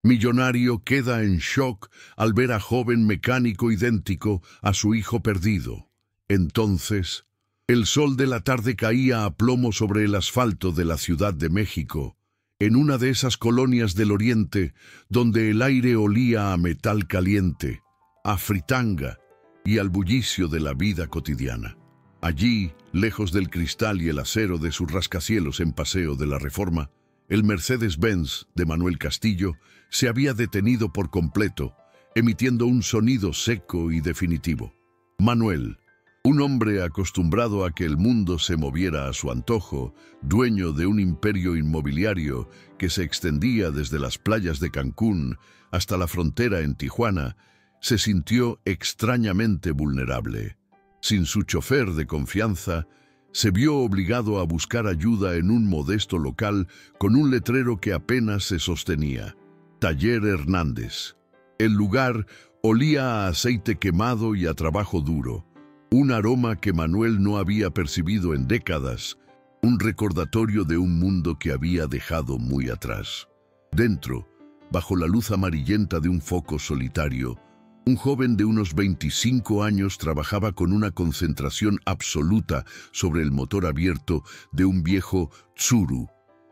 Millonario queda en shock al ver a joven mecánico idéntico a su hijo perdido. Entonces, el sol de la tarde caía a plomo sobre el asfalto de la Ciudad de México, en una de esas colonias del oriente donde el aire olía a metal caliente, a fritanga y al bullicio de la vida cotidiana. Allí, lejos del cristal y el acero de sus rascacielos en Paseo de la Reforma, el Mercedes-Benz de Manuel Castillo se había detenido por completo, emitiendo un sonido seco y definitivo. Manuel, un hombre acostumbrado a que el mundo se moviera a su antojo, dueño de un imperio inmobiliario que se extendía desde las playas de Cancún hasta la frontera en Tijuana, se sintió extrañamente vulnerable. Sin su chofer de confianza, se vio obligado a buscar ayuda en un modesto local con un letrero que apenas se sostenía: Taller Hernández. El lugar olía a aceite quemado y a trabajo duro, un aroma que Manuel no había percibido en décadas, un recordatorio de un mundo que había dejado muy atrás. Dentro, bajo la luz amarillenta de un foco solitario, un joven de unos 25 años trabajaba con una concentración absoluta sobre el motor abierto de un viejo Tsuru.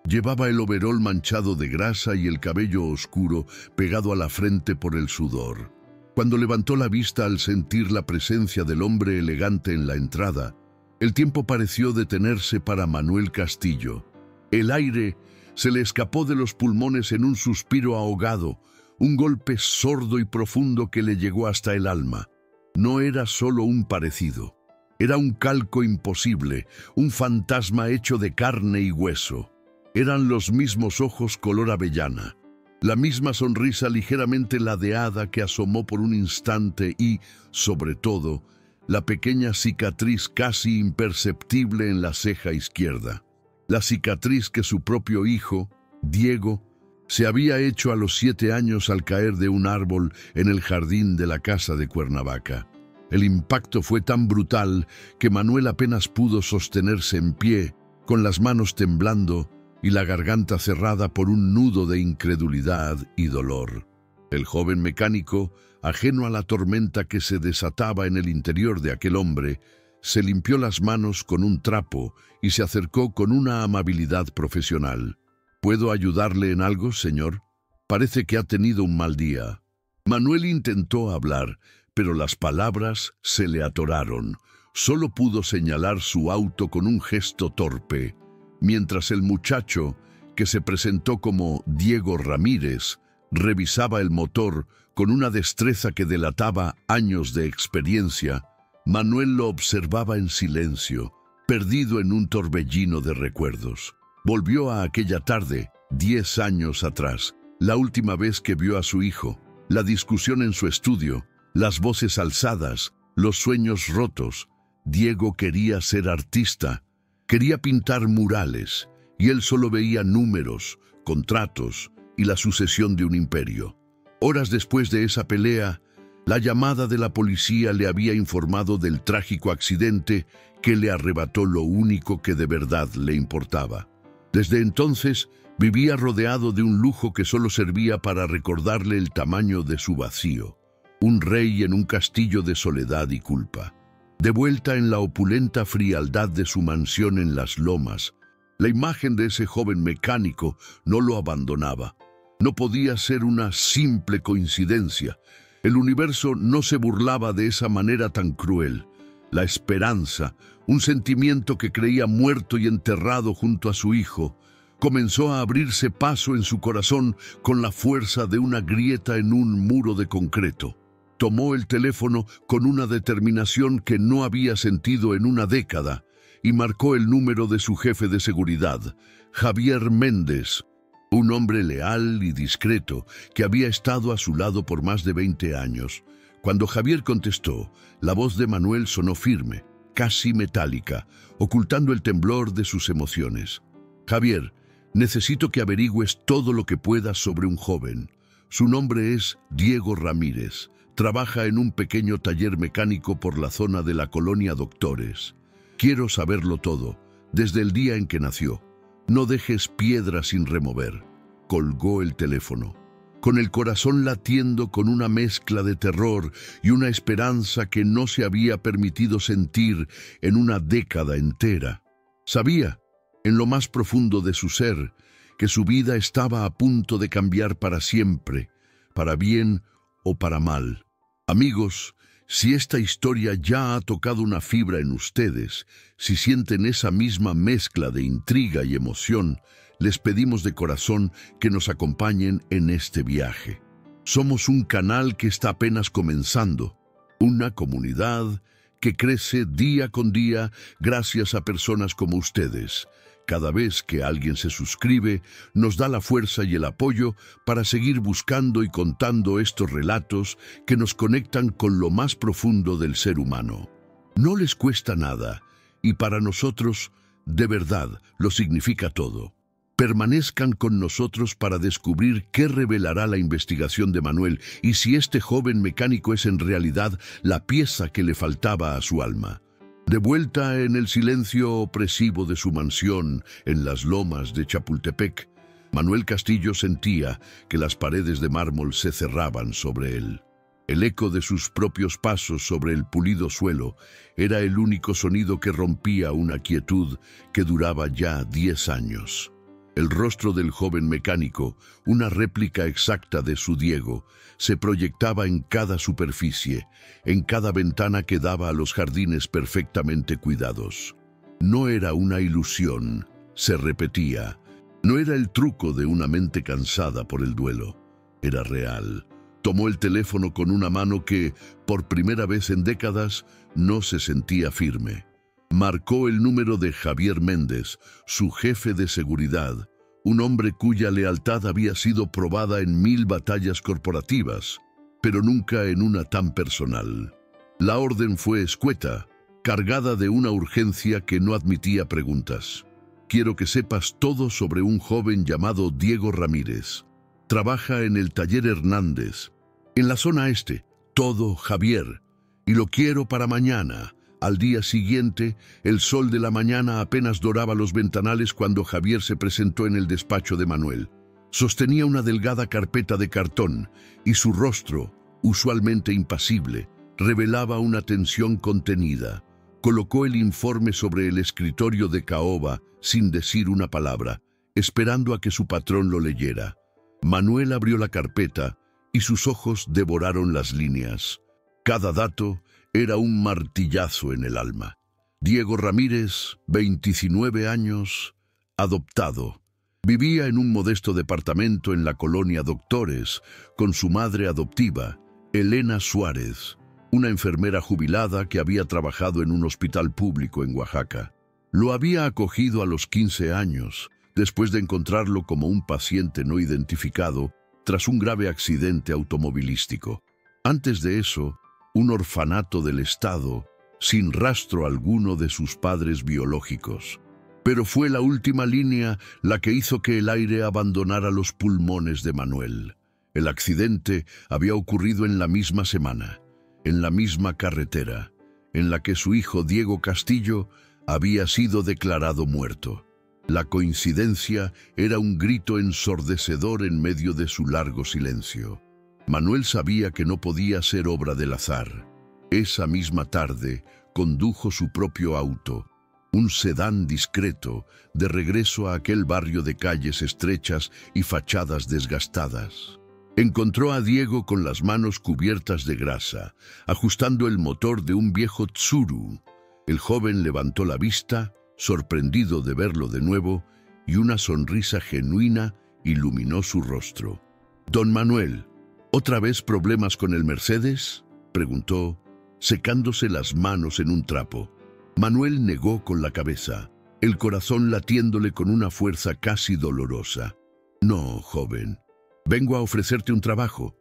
Llevaba el overol manchado de grasa y el cabello oscuro pegado a la frente por el sudor. Cuando levantó la vista al sentir la presencia del hombre elegante en la entrada, el tiempo pareció detenerse para Manuel Castillo. El aire se le escapó de los pulmones en un suspiro ahogado, un golpe sordo y profundo que le llegó hasta el alma. No era solo un parecido, era un calco imposible, un fantasma hecho de carne y hueso. Eran los mismos ojos color avellana, la misma sonrisa ligeramente ladeada que asomó por un instante y, sobre todo, la pequeña cicatriz casi imperceptible en la ceja izquierda. La cicatriz que su propio hijo, Diego, se había hecho a los 7 años al caer de un árbol en el jardín de la casa de Cuernavaca. El impacto fue tan brutal que Manuel apenas pudo sostenerse en pie, con las manos temblando y la garganta cerrada por un nudo de incredulidad y dolor. El joven mecánico, ajeno a la tormenta que se desataba en el interior de aquel hombre, se limpió las manos con un trapo y se acercó con una amabilidad profesional. ¿Puedo ayudarle en algo, señor? Parece que ha tenido un mal día. Manuel intentó hablar, pero las palabras se le atoraron. Solo pudo señalar su auto con un gesto torpe, mientras el muchacho, que se presentó como Diego Ramírez, revisaba el motor con una destreza que delataba años de experiencia. Manuel lo observaba en silencio, perdido en un torbellino de recuerdos. Volvió a aquella tarde, 10 años atrás, la última vez que vio a su hijo, la discusión en su estudio, las voces alzadas, los sueños rotos. Diego quería ser artista, quería pintar murales, y él solo veía números, contratos y la sucesión de un imperio. Horas después de esa pelea, la llamada de la policía le había informado del trágico accidente que le arrebató lo único que de verdad le importaba. Desde entonces, vivía rodeado de un lujo que solo servía para recordarle el tamaño de su vacío. Un rey en un castillo de soledad y culpa. De vuelta en la opulenta frialdad de su mansión en las Lomas, la imagen de ese joven mecánico no lo abandonaba. No podía ser una simple coincidencia. El universo no se burlaba de esa manera tan cruel. La esperanza, un sentimiento que creía muerto y enterrado junto a su hijo, comenzó a abrirse paso en su corazón con la fuerza de una grieta en un muro de concreto. Tomó el teléfono con una determinación que no había sentido en una década y marcó el número de su jefe de seguridad, Javier Méndez, un hombre leal y discreto que había estado a su lado por más de 20 años. Cuando Javier contestó, la voz de Manuel sonó firme, casi metálica, ocultando el temblor de sus emociones. Javier, necesito que averigües todo lo que puedas sobre un joven. Su nombre es Diego Ramírez. Trabaja en un pequeño taller mecánico por la zona de la colonia Doctores. Quiero saberlo todo, desde el día en que nació. No dejes piedra sin remover. Colgó el teléfono. con el corazón latiendo con una mezcla de terror y una esperanza que no se había permitido sentir en una década entera. Sabía, en lo más profundo de su ser, que su vida estaba a punto de cambiar para siempre, para bien o para mal. Amigos, si esta historia ya ha tocado una fibra en ustedes, si sienten esa misma mezcla de intriga y emoción, les pedimos de corazón que nos acompañen en este viaje. Somos un canal que está apenas comenzando, una comunidad que crece día con día gracias a personas como ustedes. Cada vez que alguien se suscribe, nos da la fuerza y el apoyo para seguir buscando y contando estos relatos que nos conectan con lo más profundo del ser humano. No les cuesta nada, y para nosotros, de verdad, lo significa todo. Permanezcan con nosotros para descubrir qué revelará la investigación de Manuel y si este joven mecánico es en realidad la pieza que le faltaba a su alma. De vuelta en el silencio opresivo de su mansión en las lomas de Chapultepec, Manuel Castillo sentía que las paredes de mármol se cerraban sobre él. El eco de sus propios pasos sobre el pulido suelo era el único sonido que rompía una quietud que duraba ya 10 años. El rostro del joven mecánico, una réplica exacta de su Diego, se proyectaba en cada superficie, en cada ventana que daba a los jardines perfectamente cuidados. No era una ilusión, se repetía. No era el truco de una mente cansada por el duelo. Era real. Tomó el teléfono con una mano que, por primera vez en décadas, no se sentía firme. Marcó el número de Javier Méndez, su jefe de seguridad, un hombre cuya lealtad había sido probada en 1000 batallas corporativas, pero nunca en una tan personal. La orden fue escueta, cargada de una urgencia que no admitía preguntas. Quiero que sepas todo sobre un joven llamado Diego Ramírez. Trabaja en el taller Hernández, en la zona este. Todo, Javier. Y lo quiero para mañana. Al día siguiente, el sol de la mañana apenas doraba los ventanales cuando Javier se presentó en el despacho de Manuel. Sostenía una delgada carpeta de cartón y su rostro, usualmente impasible, revelaba una tensión contenida. Colocó el informe sobre el escritorio de caoba sin decir una palabra, esperando a que su patrón lo leyera. Manuel abrió la carpeta y sus ojos devoraron las líneas. Cada dato era un martillazo en el alma. Diego Ramírez, 29 años, adoptado. Vivía en un modesto departamento en la colonia Doctores con su madre adoptiva, Elena Suárez, una enfermera jubilada que había trabajado en un hospital público en Oaxaca. Lo había acogido a los 15 años, después de encontrarlo como un paciente no identificado tras un grave accidente automovilístico. Antes de eso, un orfanato del Estado, sin rastro alguno de sus padres biológicos. Pero fue la última línea la que hizo que el aire abandonara los pulmones de Manuel. El accidente había ocurrido en la misma semana, en la misma carretera, en la que su hijo Diego Castillo había sido declarado muerto. La coincidencia era un grito ensordecedor en medio de su largo silencio. Manuel sabía que no podía ser obra del azar. Esa misma tarde condujo su propio auto, un sedán discreto, de regreso a aquel barrio de calles estrechas y fachadas desgastadas. Encontró a Diego con las manos cubiertas de grasa, ajustando el motor de un viejo Tsuru. El joven levantó la vista, sorprendido de verlo de nuevo, y una sonrisa genuina iluminó su rostro. «Don Manuel, ¿otra vez problemas con el Mercedes?», preguntó, secándose las manos en un trapo. Manuel negó con la cabeza, el corazón latiéndole con una fuerza casi dolorosa. «No, joven, vengo a ofrecerte un trabajo»,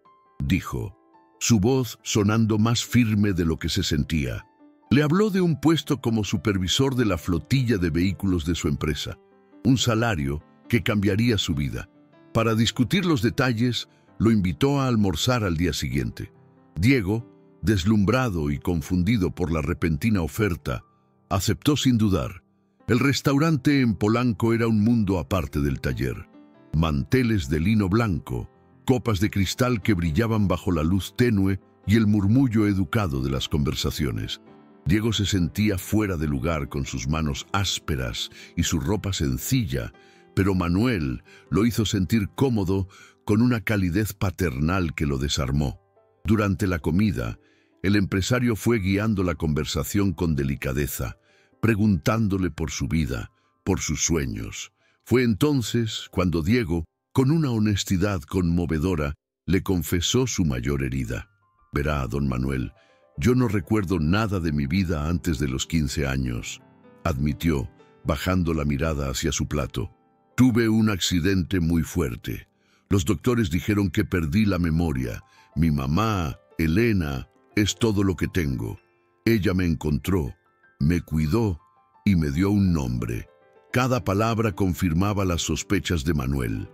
dijo, su voz sonando más firme de lo que se sentía. Le habló de un puesto como supervisor de la flotilla de vehículos de su empresa, un salario que cambiaría su vida. Para discutir los detalles, lo invitó a almorzar al día siguiente. Diego, deslumbrado y confundido por la repentina oferta, aceptó sin dudar. El restaurante en Polanco era un mundo aparte del taller. Manteles de lino blanco, copas de cristal que brillaban bajo la luz tenue y el murmullo educado de las conversaciones. Diego se sentía fuera de lugar con sus manos ásperas y su ropa sencilla, pero Manuel lo hizo sentir cómodo con una calidez paternal que lo desarmó. Durante la comida, el empresario fue guiando la conversación con delicadeza, preguntándole por su vida, por sus sueños. Fue entonces cuando Diego, con una honestidad conmovedora, le confesó su mayor herida. «Verá, don Manuel, yo no recuerdo nada de mi vida antes de los 15 años», admitió, bajando la mirada hacia su plato. «Tuve un accidente muy fuerte. Los doctores dijeron que perdí la memoria. Mi mamá, Elena, es todo lo que tengo. Ella me encontró, me cuidó y me dio un nombre». Cada palabra confirmaba las sospechas de Manuel,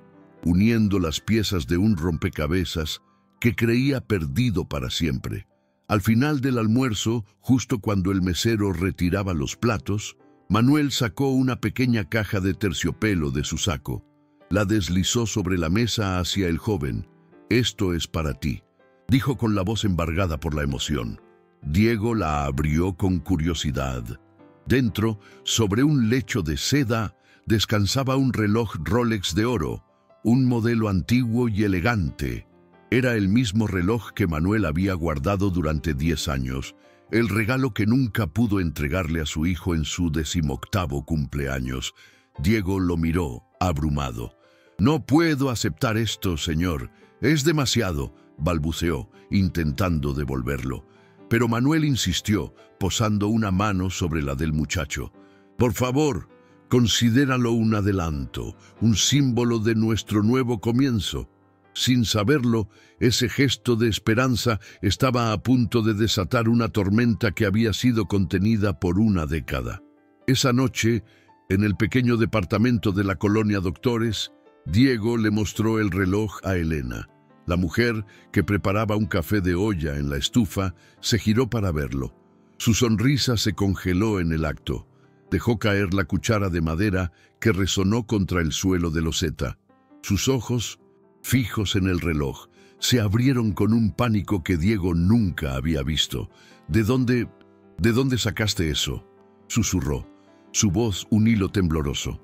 uniendo las piezas de un rompecabezas que creía perdido para siempre. Al final del almuerzo, justo cuando el mesero retiraba los platos, Manuel sacó una pequeña caja de terciopelo de su saco. La deslizó sobre la mesa hacia el joven. «Esto es para ti», dijo con la voz embargada por la emoción. Diego la abrió con curiosidad. Dentro, sobre un lecho de seda, descansaba un reloj Rolex de oro, un modelo antiguo y elegante. Era el mismo reloj que Manuel había guardado durante 10 años, el regalo que nunca pudo entregarle a su hijo en su 18º cumpleaños. Diego lo miró, abrumado. «No puedo aceptar esto, señor. Es demasiado», balbuceó, intentando devolverlo. Pero Manuel insistió, posando una mano sobre la del muchacho. «Por favor, considéralo un adelanto, un símbolo de nuestro nuevo comienzo». Sin saberlo, ese gesto de esperanza estaba a punto de desatar una tormenta que había sido contenida por una década. Esa noche, en el pequeño departamento de la colonia Doctores, Diego le mostró el reloj a Elena. La mujer, que preparaba un café de olla en la estufa, se giró para verlo. Su sonrisa se congeló en el acto. Dejó caer la cuchara de madera que resonó contra el suelo de loseta. Sus ojos, fijos en el reloj, se abrieron con un pánico que Diego nunca había visto. ¿De dónde sacaste eso?», susurró, su voz un hilo tembloroso.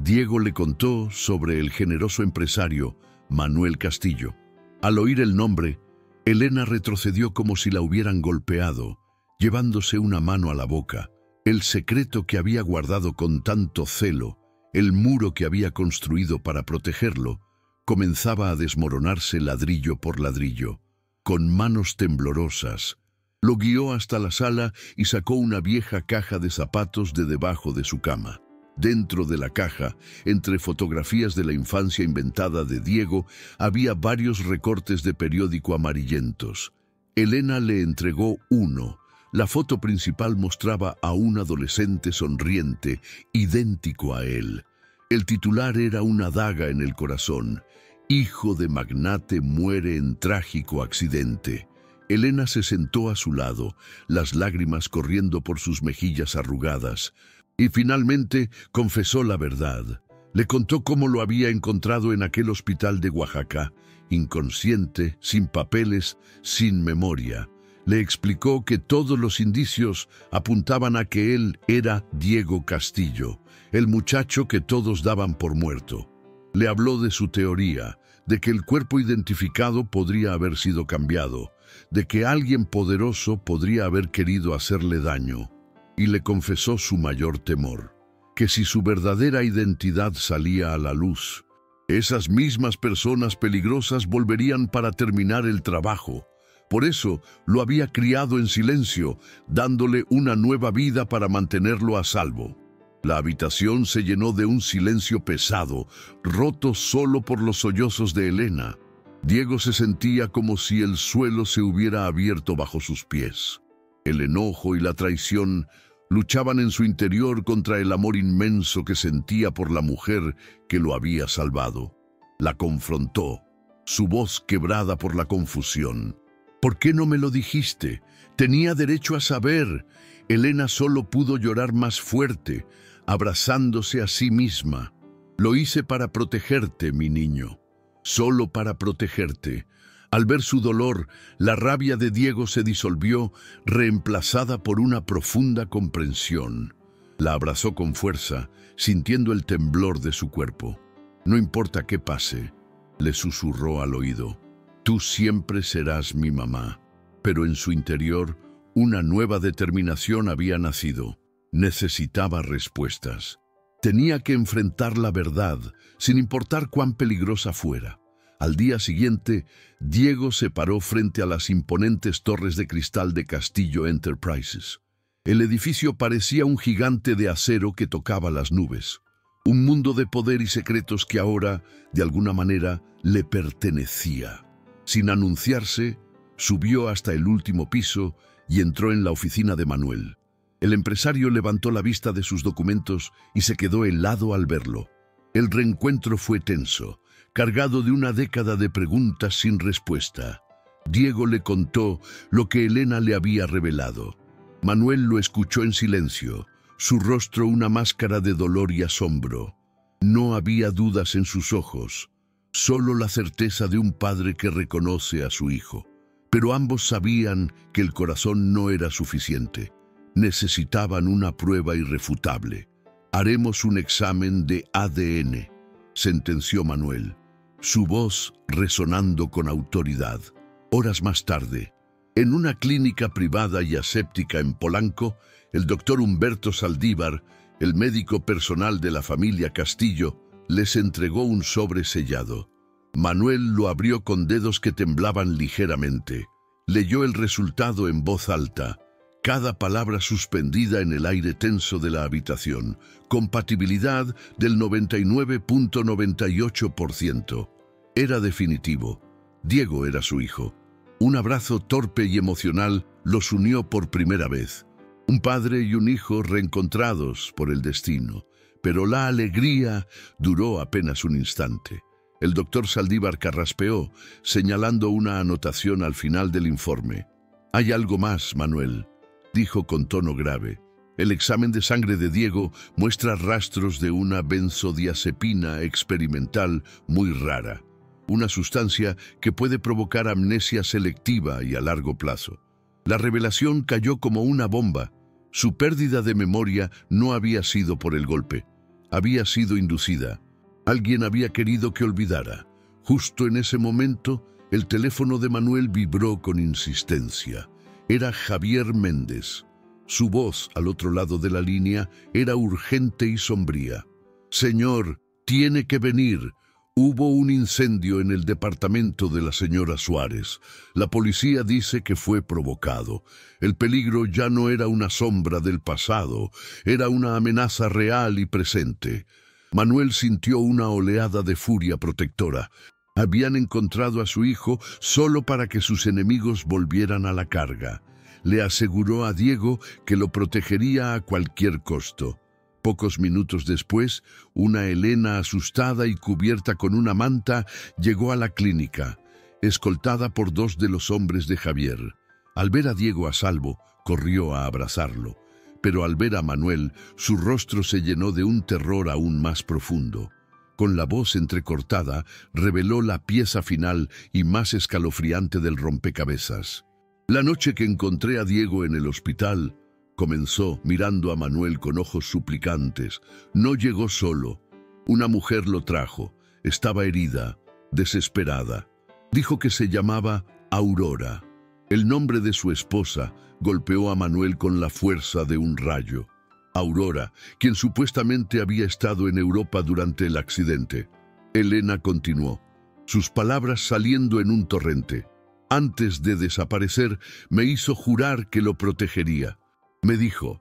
Diego le contó sobre el generoso empresario Manuel Castillo. Al oír el nombre, Elena retrocedió como si la hubieran golpeado, llevándose una mano a la boca. El secreto que había guardado con tanto celo, el muro que había construido para protegerlo, comenzaba a desmoronarse ladrillo por ladrillo. Con manos temblorosas, lo guió hasta la sala y sacó una vieja caja de zapatos de debajo de su cama. Dentro de la caja, entre fotografías de la infancia inventada de Diego, había varios recortes de periódico amarillentos. Elena le entregó uno. La foto principal mostraba a un adolescente sonriente, idéntico a él. El titular era una daga en el corazón. «Hijo de magnate muere en trágico accidente». Elena se sentó a su lado, las lágrimas corriendo por sus mejillas arrugadas. Y finalmente confesó la verdad. Le contó cómo lo había encontrado en aquel hospital de Oaxaca, inconsciente, sin papeles, sin memoria. Le explicó que todos los indicios apuntaban a que él era Diego Castillo, el muchacho que todos daban por muerto. Le habló de su teoría, de que el cuerpo identificado podría haber sido cambiado, de que alguien poderoso podría haber querido hacerle daño. Y le confesó su mayor temor, que si su verdadera identidad salía a la luz, esas mismas personas peligrosas volverían para terminar el trabajo. Por eso lo había criado en silencio, dándole una nueva vida para mantenerlo a salvo. La habitación se llenó de un silencio pesado, roto solo por los sollozos de Elena. Diego se sentía como si el suelo se hubiera abierto bajo sus pies. El enojo y la traición luchaban en su interior contra el amor inmenso que sentía por la mujer que lo había salvado. La confrontó, su voz quebrada por la confusión. «¿Por qué no me lo dijiste? Tenía derecho a saber». Elena solo pudo llorar más fuerte, abrazándose a sí misma. «Lo hice para protegerte, mi niño». solo para protegerte. Al ver su dolor, la rabia de Diego se disolvió, reemplazada por una profunda comprensión. La abrazó con fuerza, sintiendo el temblor de su cuerpo. «No importa qué pase», le susurró al oído, «tú siempre serás mi mamá». Pero en su interior, una nueva determinación había nacido. Necesitaba respuestas. Tenía que enfrentar la verdad, sin importar cuán peligrosa fuera. Al día siguiente, Diego se paró frente a las imponentes torres de cristal de Castillo Enterprises. El edificio parecía un gigante de acero que tocaba las nubes. Un mundo de poder y secretos que ahora, de alguna manera, le pertenecía. Sin anunciarse, subió hasta el último piso y entró en la oficina de Manuel. El empresario levantó la vista de sus documentos y se quedó helado al verlo. El reencuentro fue tenso, cargado de una década de preguntas sin respuesta. Diego le contó lo que Elena le había revelado. Manuel lo escuchó en silencio, su rostro una máscara de dolor y asombro. No había dudas en sus ojos, solo la certeza de un padre que reconoce a su hijo. Pero ambos sabían que el corazón no era suficiente. Necesitaban una prueba irrefutable. «Haremos un examen de ADN», sentenció Manuel, su voz resonando con autoridad. Horas más tarde, en una clínica privada y aséptica en Polanco, el doctor Humberto Saldívar, el médico personal de la familia Castillo, les entregó un sobre sellado. Manuel lo abrió con dedos que temblaban ligeramente. Leyó el resultado en voz alta, cada palabra suspendida en el aire tenso de la habitación. Compatibilidad del 99.98%. Era definitivo. Diego era su hijo. Un abrazo torpe y emocional los unió por primera vez. Un padre y un hijo reencontrados por el destino. Pero la alegría duró apenas un instante. El doctor Saldívar carraspeó, señalando una anotación al final del informe. «Hay algo más, Manuel», dijo con tono grave. «El examen de sangre de Diego muestra rastros de una benzodiazepina experimental muy rara, una sustancia que puede provocar amnesia selectiva y a largo plazo». La revelación cayó como una bomba. Su pérdida de memoria no había sido por el golpe, había sido inducida. Alguien había querido que olvidara. Justo en ese momento, el teléfono de Manuel vibró con insistencia. Era Javier Méndez. Su voz, al otro lado de la línea, era urgente y sombría. «Señor, tiene que venir. Hubo un incendio en el departamento de la señora Suárez. La policía dice que fue provocado. El peligro ya no era una sombra del pasado, era una amenaza real y presente». Manuel sintió una oleada de furia protectora. Habían encontrado a su hijo solo para que sus enemigos volvieran a la carga. Le aseguró a Diego que lo protegería a cualquier costo. Pocos minutos después, una Elena asustada y cubierta con una manta llegó a la clínica, escoltada por dos de los hombres de Javier. Al ver a Diego a salvo, corrió a abrazarlo. Pero al ver a Manuel, su rostro se llenó de un terror aún más profundo. Con la voz entrecortada, reveló la pieza final y más escalofriante del rompecabezas. «La noche que encontré a Diego en el hospital», comenzó, mirando a Manuel con ojos suplicantes, «no llegó solo. Una mujer lo trajo. Estaba herida, desesperada. Dijo que se llamaba Aurora. El nombre de su esposa golpeó a Manuel con la fuerza de un rayo. Aurora, quien supuestamente había estado en Europa durante el accidente». Elena continuó, sus palabras saliendo en un torrente. «Antes de desaparecer, me hizo jurar que lo protegería. Me dijo,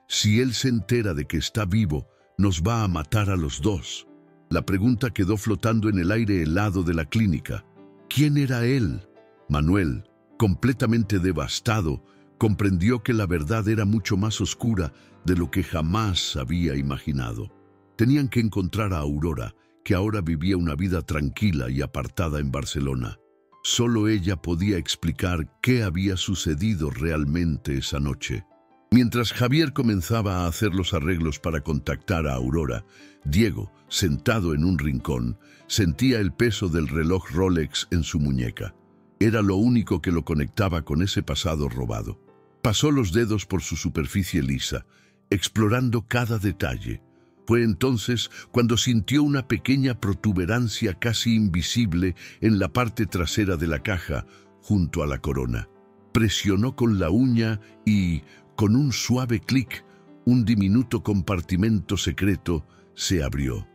si él se entera de que está vivo, nos va a matar a los dos». La pregunta quedó flotando en el aire helado de la clínica. ¿Quién era él? Manuel, completamente devastado, comprendió que la verdad era mucho más oscura de lo que jamás había imaginado. Tenían que encontrar a Aurora, que ahora vivía una vida tranquila y apartada en Barcelona. Solo ella podía explicar qué había sucedido realmente esa noche. Mientras Javier comenzaba a hacer los arreglos para contactar a Aurora, Diego, sentado en un rincón, sentía el peso del reloj Rolex en su muñeca. Era lo único que lo conectaba con ese pasado robado. Pasó los dedos por su superficie lisa, explorando cada detalle. Fue entonces cuando sintió una pequeña protuberancia casi invisible en la parte trasera de la caja, junto a la corona. Presionó con la uña y, con un suave clic, un diminuto compartimento secreto se abrió.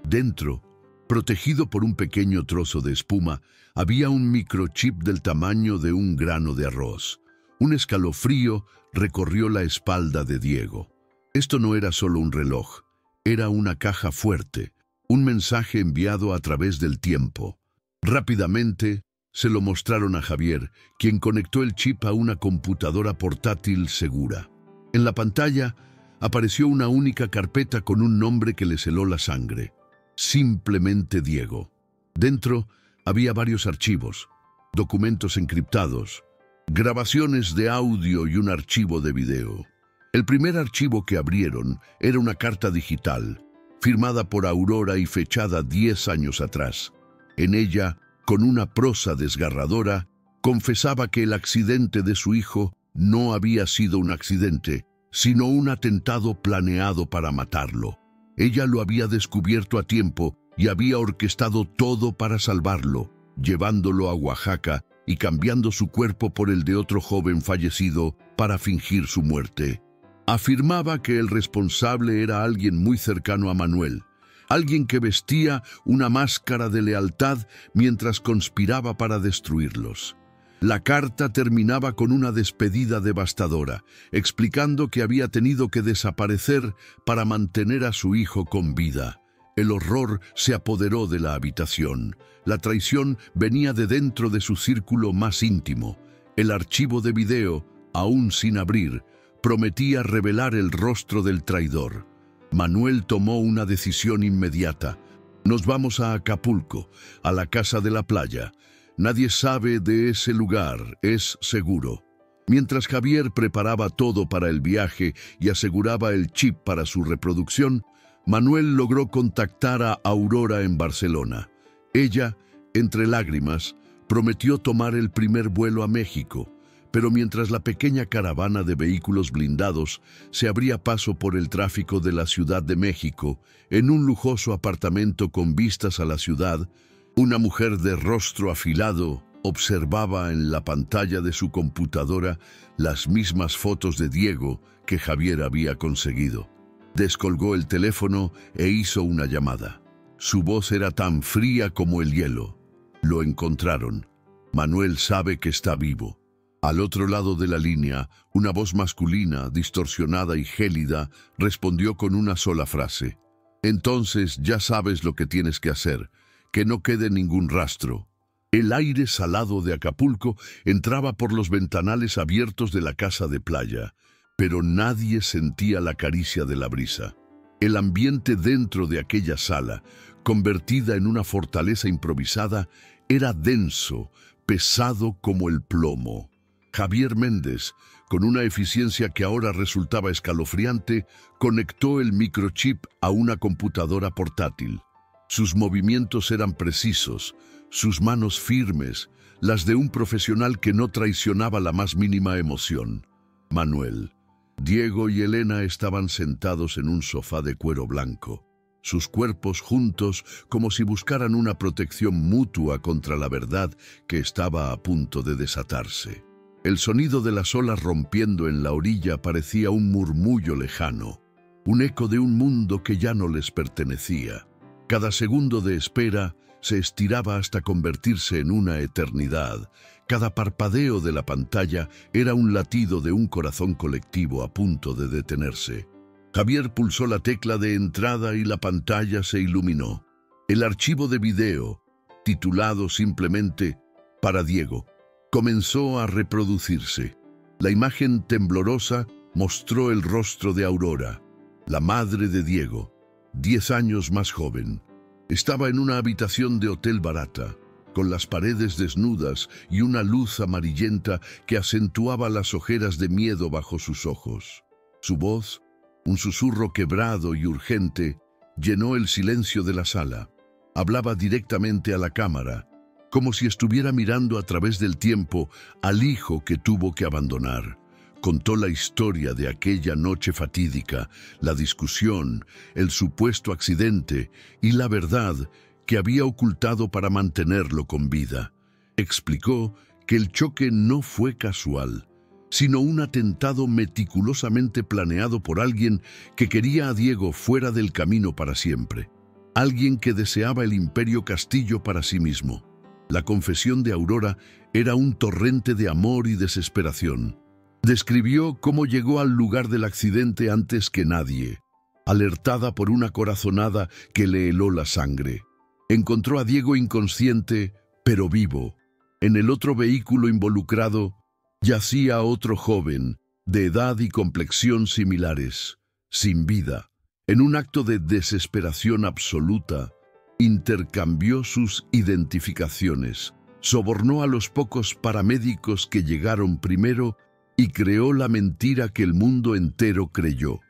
Dentro, protegido por un pequeño trozo de espuma, había un microchip del tamaño de un grano de arroz. Un escalofrío recorrió la espalda de Diego. Esto no era solo un reloj, era una caja fuerte, un mensaje enviado a través del tiempo. Rápidamente se lo mostraron a Javier, quien conectó el chip a una computadora portátil segura. En la pantalla apareció una única carpeta con un nombre que le heló la sangre. Simplemente Diego. Dentro había varios archivos, documentos encriptados, grabaciones de audio y un archivo de video. El primer archivo que abrieron era una carta digital, firmada por Aurora y fechada 10 años atrás. En ella, con una prosa desgarradora, confesaba que el accidente de su hijo no había sido un accidente, sino un atentado planeado para matarlo. Ella lo había descubierto a tiempo y había orquestado todo para salvarlo, llevándolo a Oaxaca y cambiando su cuerpo por el de otro joven fallecido para fingir su muerte. Afirmaba que el responsable era alguien muy cercano a Manuel, alguien que vestía una máscara de lealtad mientras conspiraba para destruirlos. La carta terminaba con una despedida devastadora, explicando que había tenido que desaparecer para mantener a su hijo con vida. El horror se apoderó de la habitación. La traición venía de dentro de su círculo más íntimo. El archivo de video, aún sin abrir, prometía revelar el rostro del traidor. Manuel tomó una decisión inmediata. Nos vamos a Acapulco, a la casa de la playa. Nadie sabe de ese lugar, es seguro. Mientras Javier preparaba todo para el viaje y aseguraba el chip para su reproducción, Manuel logró contactar a Aurora en Barcelona. Ella, entre lágrimas, prometió tomar el primer vuelo a México, pero mientras la pequeña caravana de vehículos blindados se abría paso por el tráfico de la Ciudad de México, en un lujoso apartamento con vistas a la ciudad, una mujer de rostro afilado observaba en la pantalla de su computadora las mismas fotos de Diego que Javier había conseguido. Descolgó el teléfono e hizo una llamada. Su voz era tan fría como el hielo. Lo encontraron. Manuel sabe que está vivo. Al otro lado de la línea, una voz masculina, distorsionada y gélida, respondió con una sola frase. Entonces ya sabes lo que tienes que hacer. Que no quede ningún rastro. El aire salado de Acapulco entraba por los ventanales abiertos de la casa de playa, pero nadie sentía la caricia de la brisa. El ambiente dentro de aquella sala, convertida en una fortaleza improvisada, era denso, pesado como el plomo. Javier Méndez, con una eficiencia que ahora resultaba escalofriante, conectó el microchip a una computadora portátil. Sus movimientos eran precisos, sus manos firmes, las de un profesional que no traicionaba la más mínima emoción. Manuel, Diego y Elena estaban sentados en un sofá de cuero blanco, sus cuerpos juntos como si buscaran una protección mutua contra la verdad que estaba a punto de desatarse. El sonido de las olas rompiendo en la orilla parecía un murmullo lejano, un eco de un mundo que ya no les pertenecía. Cada segundo de espera se estiraba hasta convertirse en una eternidad. Cada parpadeo de la pantalla era un latido de un corazón colectivo a punto de detenerse. Javier pulsó la tecla de entrada y la pantalla se iluminó. El archivo de video, titulado simplemente Para Diego, comenzó a reproducirse. La imagen temblorosa mostró el rostro de Aurora, la madre de Diego, 10 años más joven. Estaba en una habitación de hotel barata, con las paredes desnudas y una luz amarillenta que acentuaba las ojeras de miedo bajo sus ojos. Su voz, un susurro quebrado y urgente, llenó el silencio de la sala. Hablaba directamente a la cámara, como si estuviera mirando a través del tiempo al hijo que tuvo que abandonar. Contó la historia de aquella noche fatídica, la discusión, el supuesto accidente y la verdad que había ocultado para mantenerlo con vida. Explicó que el choque no fue casual, sino un atentado meticulosamente planeado por alguien que quería a Diego fuera del camino para siempre. Alguien que deseaba el imperio Castillo para sí mismo. La confesión de Aurora era un torrente de amor y desesperación. Describió cómo llegó al lugar del accidente antes que nadie, alertada por una corazonada que le heló la sangre. Encontró a Diego inconsciente, pero vivo. En el otro vehículo involucrado yacía otro joven, de edad y complexión similares, sin vida. En un acto de desesperación absoluta, intercambió sus identificaciones, sobornó a los pocos paramédicos que llegaron primero y creó la mentira que el mundo entero creyó.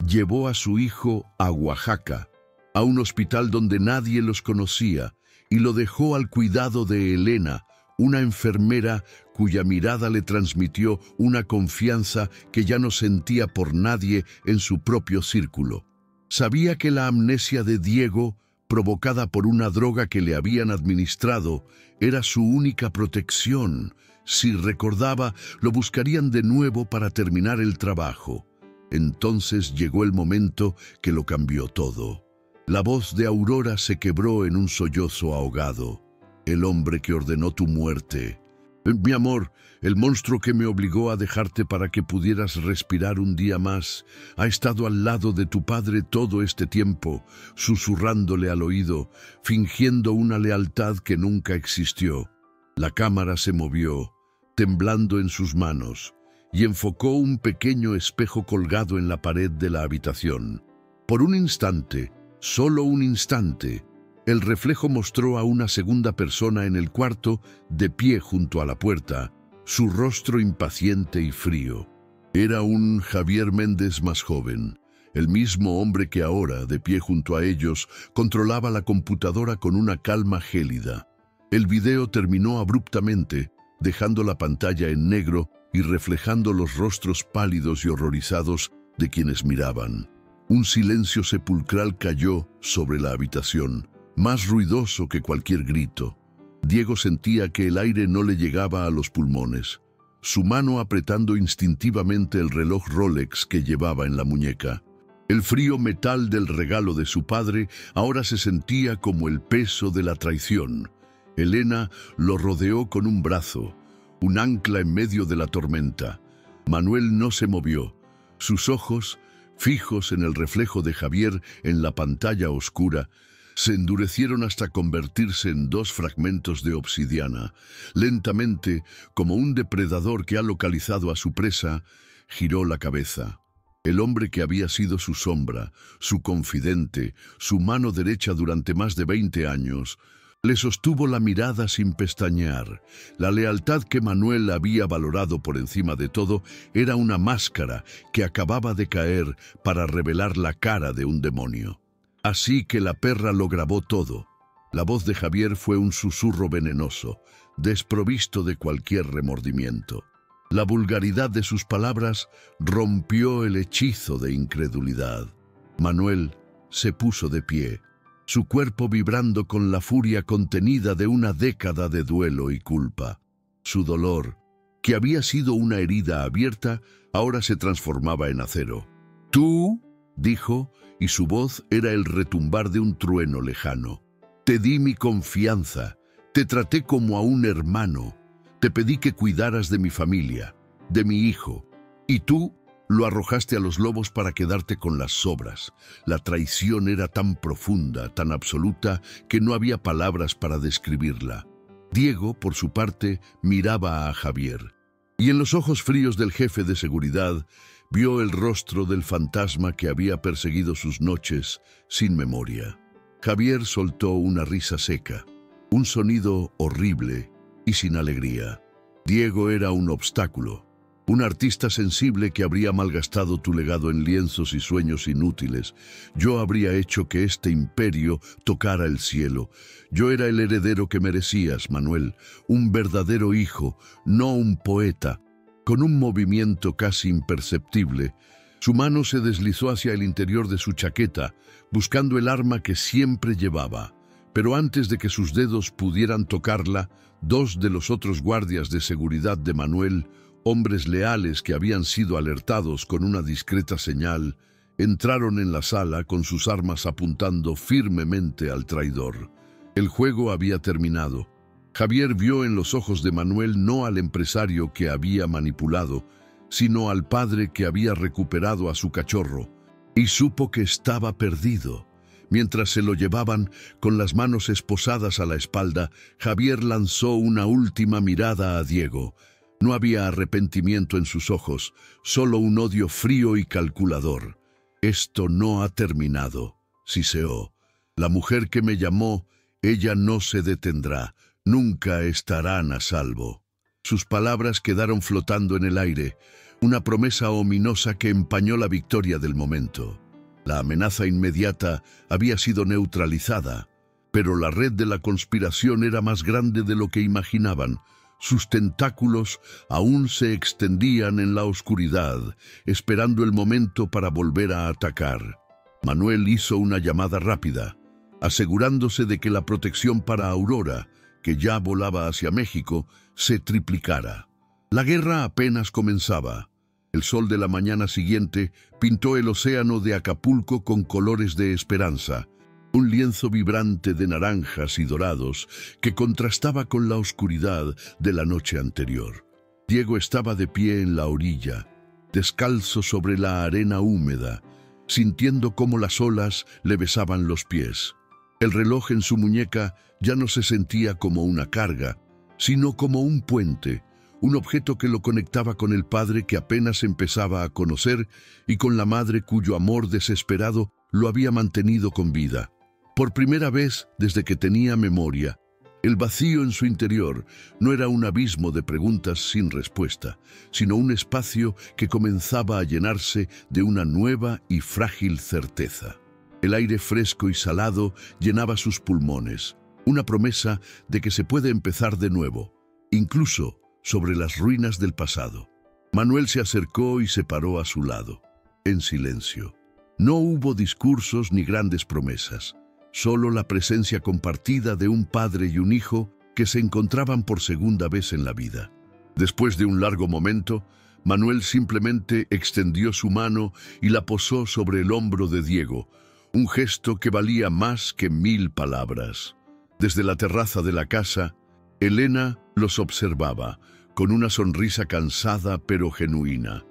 Llevó a su hijo a Oaxaca, a un hospital donde nadie los conocía, y lo dejó al cuidado de Elena, una enfermera cuya mirada le transmitió una confianza que ya no sentía por nadie en su propio círculo. Sabía que la amnesia de Diego, provocada por una droga que le habían administrado, era su única protección. Si recordaba, lo buscarían de nuevo para terminar el trabajo. Entonces llegó el momento que lo cambió todo. La voz de Aurora se quebró en un sollozo ahogado. El hombre que ordenó tu muerte. Mi amor, el monstruo que me obligó a dejarte para que pudieras respirar un día más, ha estado al lado de tu padre todo este tiempo, susurrándole al oído, fingiendo una lealtad que nunca existió. La cámara se movió, temblando en sus manos, y enfocó un pequeño espejo colgado en la pared de la habitación. Por un instante, solo un instante, el reflejo mostró a una segunda persona en el cuarto, de pie junto a la puerta, su rostro impaciente y frío. Era un Javier Méndez más joven, el mismo hombre que ahora, de pie junto a ellos, controlaba la computadora con una calma gélida. El video terminó abruptamente, dejando la pantalla en negro y reflejando los rostros pálidos y horrorizados de quienes miraban. Un silencio sepulcral cayó sobre la habitación, más ruidoso que cualquier grito. Diego sentía que el aire no le llegaba a los pulmones, su mano apretando instintivamente el reloj Rolex que llevaba en la muñeca. El frío metal del regalo de su padre ahora se sentía como el peso de la traición. Elena lo rodeó con un brazo, un ancla en medio de la tormenta. Manuel no se movió. Sus ojos, fijos en el reflejo de Javier en la pantalla oscura, se endurecieron hasta convertirse en dos fragmentos de obsidiana. Lentamente, como un depredador que ha localizado a su presa, giró la cabeza. El hombre que había sido su sombra, su confidente, su mano derecha durante más de 20 años, le sostuvo la mirada sin pestañear. La lealtad que Manuel había valorado por encima de todo era una máscara que acababa de caer para revelar la cara de un demonio. Así que la perra lo grabó todo. La voz de Javier fue un susurro venenoso, desprovisto de cualquier remordimiento. La vulgaridad de sus palabras rompió el hechizo de incredulidad. Manuel se puso de pie, su cuerpo vibrando con la furia contenida de una década de duelo y culpa. Su dolor, que había sido una herida abierta, ahora se transformaba en acero. «Tú», dijo, y su voz era el retumbar de un trueno lejano. «Te di mi confianza, te traté como a un hermano, te pedí que cuidaras de mi familia, de mi hijo, y tú lo arrojaste a los lobos para quedarte con las sobras». La traición era tan profunda, tan absoluta, que no había palabras para describirla. Diego, por su parte, miraba a Javier, y en los ojos fríos del jefe de seguridad vio el rostro del fantasma que había perseguido sus noches sin memoria. Javier soltó una risa seca, un sonido horrible y sin alegría. Diego era un obstáculo. Un artista sensible que habría malgastado tu legado en lienzos y sueños inútiles. Yo habría hecho que este imperio tocara el cielo. Yo era el heredero que merecías, Manuel, un verdadero hijo, no un poeta. Con un movimiento casi imperceptible, su mano se deslizó hacia el interior de su chaqueta, buscando el arma que siempre llevaba. Pero antes de que sus dedos pudieran tocarla, dos de los otros guardias de seguridad de Manuel, hombres leales que habían sido alertados con una discreta señal, entraron en la sala con sus armas apuntando firmemente al traidor. El juego había terminado. Javier vio en los ojos de Manuel no al empresario que había manipulado, sino al padre que había recuperado a su cachorro, y supo que estaba perdido. Mientras se lo llevaban, con las manos esposadas a la espalda, Javier lanzó una última mirada a Diego. No había arrepentimiento en sus ojos, solo un odio frío y calculador. Esto no ha terminado, siseó. La mujer que me llamó, ella no se detendrá, nunca estarán a salvo. Sus palabras quedaron flotando en el aire, una promesa ominosa que empañó la victoria del momento. La amenaza inmediata había sido neutralizada, pero la red de la conspiración era más grande de lo que imaginaban. Sus tentáculos aún se extendían en la oscuridad, esperando el momento para volver a atacar. Manuel hizo una llamada rápida, asegurándose de que la protección para Aurora, que ya volaba hacia México, se triplicara. La guerra apenas comenzaba. El sol de la mañana siguiente pintó el océano de Acapulco con colores de esperanza, un lienzo vibrante de naranjas y dorados que contrastaba con la oscuridad de la noche anterior. Diego estaba de pie en la orilla, descalzo sobre la arena húmeda, sintiendo cómo las olas le besaban los pies. El reloj en su muñeca ya no se sentía como una carga, sino como un puente, un objeto que lo conectaba con el padre que apenas empezaba a conocer y con la madre cuyo amor desesperado lo había mantenido con vida. Por primera vez desde que tenía memoria, el vacío en su interior no era un abismo de preguntas sin respuesta, sino un espacio que comenzaba a llenarse de una nueva y frágil certeza. El aire fresco y salado llenaba sus pulmones, una promesa de que se puede empezar de nuevo, incluso sobre las ruinas del pasado. Manuel se acercó y se paró a su lado, en silencio. No hubo discursos ni grandes promesas. Solo la presencia compartida de un padre y un hijo que se encontraban por segunda vez en la vida. Después de un largo momento, Manuel simplemente extendió su mano y la posó sobre el hombro de Diego, un gesto que valía más que 1000 palabras. Desde la terraza de la casa, Elena los observaba, con una sonrisa cansada pero genuina.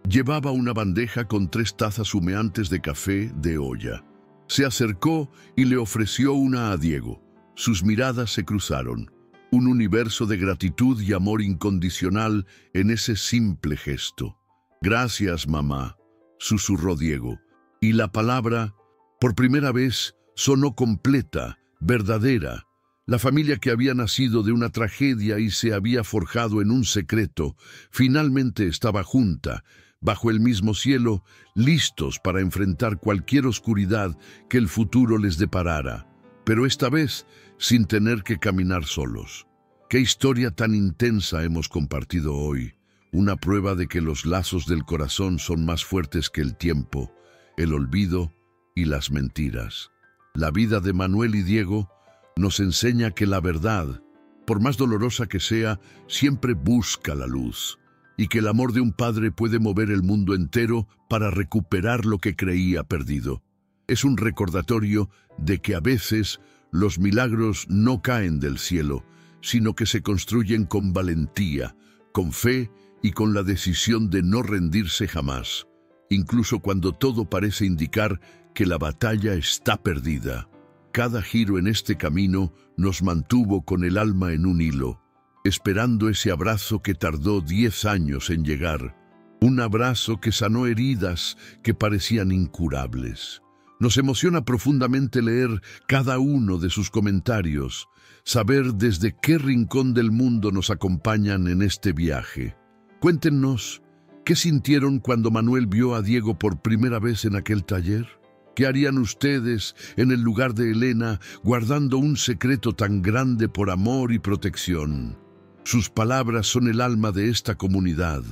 Llevaba una bandeja con 3 tazas humeantes de café de olla. Se acercó y le ofreció una a Diego. Sus miradas se cruzaron. Un universo de gratitud y amor incondicional en ese simple gesto. «Gracias, mamá», susurró Diego. Y la palabra, por primera vez, sonó completa, verdadera. La familia que había nacido de una tragedia y se había forjado en un secreto, finalmente estaba junta, bajo el mismo cielo, listos para enfrentar cualquier oscuridad que el futuro les deparara, pero esta vez sin tener que caminar solos. Qué historia tan intensa hemos compartido hoy, una prueba de que los lazos del corazón son más fuertes que el tiempo, el olvido y las mentiras. La vida de Manuel y Diego nos enseña que la verdad, por más dolorosa que sea, siempre busca la luz, y que el amor de un padre puede mover el mundo entero para recuperar lo que creía perdido. Es un recordatorio de que a veces los milagros no caen del cielo, sino que se construyen con valentía, con fe y con la decisión de no rendirse jamás, incluso cuando todo parece indicar que la batalla está perdida. Cada giro en este camino nos mantuvo con el alma en un hilo, esperando ese abrazo que tardó 10 años en llegar, un abrazo que sanó heridas que parecían incurables. Nos emociona profundamente leer cada uno de sus comentarios, saber desde qué rincón del mundo nos acompañan en este viaje. Cuéntenos ¿Qué sintieron cuando Manuel vio a Diego por primera vez en aquel taller? ¿Qué harían ustedes en el lugar de Elena, guardando un secreto tan grande por amor y protección? Sus palabras son el alma de esta comunidad,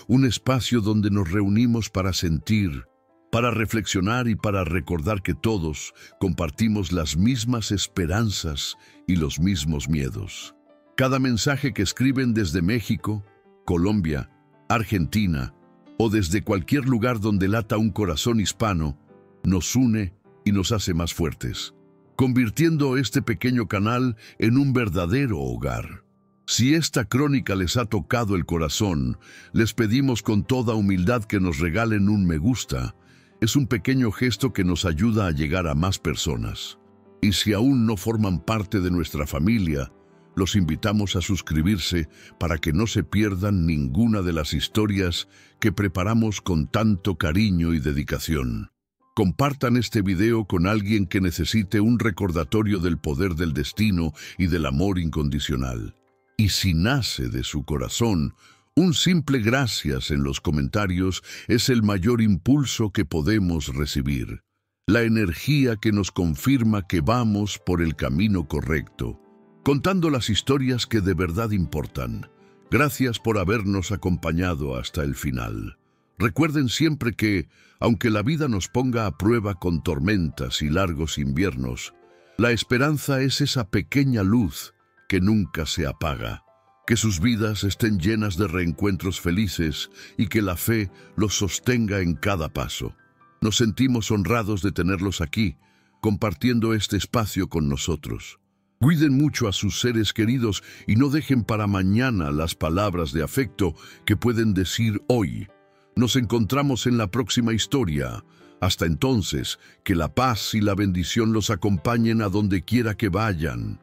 un espacio donde nos reunimos para sentir, para reflexionar y para recordar que todos compartimos las mismas esperanzas y los mismos miedos. Cada mensaje que escriben desde México, Colombia, Argentina o desde cualquier lugar donde lata un corazón hispano, nos une y nos hace más fuertes, convirtiendo este pequeño canal en un verdadero hogar. Si esta crónica les ha tocado el corazón, les pedimos con toda humildad que nos regalen un me gusta. Es un pequeño gesto que nos ayuda a llegar a más personas. Y si aún no forman parte de nuestra familia, los invitamos a suscribirse para que no se pierdan ninguna de las historias que preparamos con tanto cariño y dedicación. Compartan este video con alguien que necesite un recordatorio del poder del destino y del amor incondicional. Y si nace de su corazón, un simple gracias en los comentarios es el mayor impulso que podemos recibir. La energía que nos confirma que vamos por el camino correcto, contando las historias que de verdad importan. Gracias por habernos acompañado hasta el final. Recuerden siempre que, aunque la vida nos ponga a prueba con tormentas y largos inviernos, la esperanza es esa pequeña luz que nunca se apaga. Que sus vidas estén llenas de reencuentros felices y que la fe los sostenga en cada paso. Nos sentimos honrados de tenerlos aquí, compartiendo este espacio con nosotros. Cuiden mucho a sus seres queridos y no dejen para mañana las palabras de afecto que pueden decir hoy. Nos encontramos en la próxima historia. Hasta entonces, que la paz y la bendición los acompañen a donde quiera que vayan.